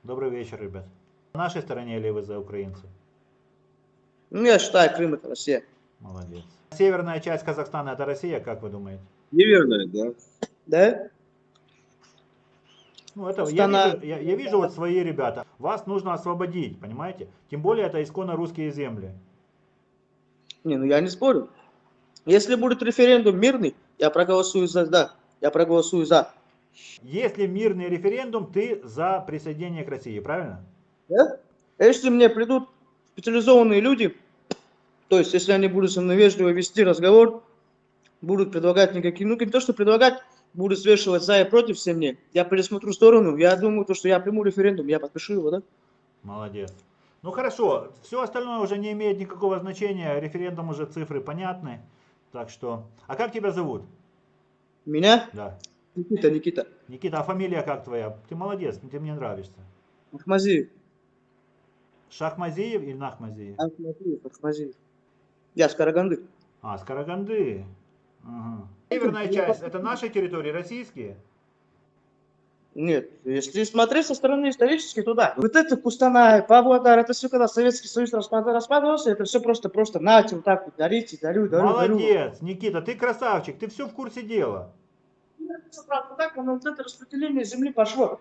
Добрый вечер, ребят. На нашей стороне или вы за украинцев? Ну, я считаю, Крым это Россия. Молодец. Северная часть Казахстана это Россия, как вы думаете? Неверно, да. Да? Ну, это Астана. я вижу вот свои ребята. Вас нужно освободить, понимаете? Тем более это исконно русские земли. Не, ну я не спорю. Если будет референдум мирный, я проголосую за да. Я проголосую за. Если мирный референдум, ты за присоединение к России, правильно? Да? А если мне придут специализованные люди, то есть если они будут со мной вежливо вести разговор, будут предлагать никакие, ну не то что предлагать, будут свешивать за и против все мне, я пересмотрю сторону, я думаю, то, что я приму референдум, я подпишу его, да? Молодец. Ну хорошо, все остальное уже не имеет никакого значения, референдум уже цифры понятны. Так что, а как тебя зовут? Меня? Да. Никита. Никита, а фамилия как твоя? Ты молодец, ты мне нравишься. Ахмазиев. Шахмазиев или Нахмазиев? Ахмазиев. Я с Караганды. А, с Караганды. Ага. Северная часть, это наши территории, российские? Нет, если смотреть со стороны исторически, то да. Вот это Кустанай, Павлодар, это все когда Советский Союз распадался, это все просто нате, вот так вот, дарите, дарю. Молодец, Никита, ты красавчик, ты все в курсе дела. Вот так, оно вот это распределение земли пошло.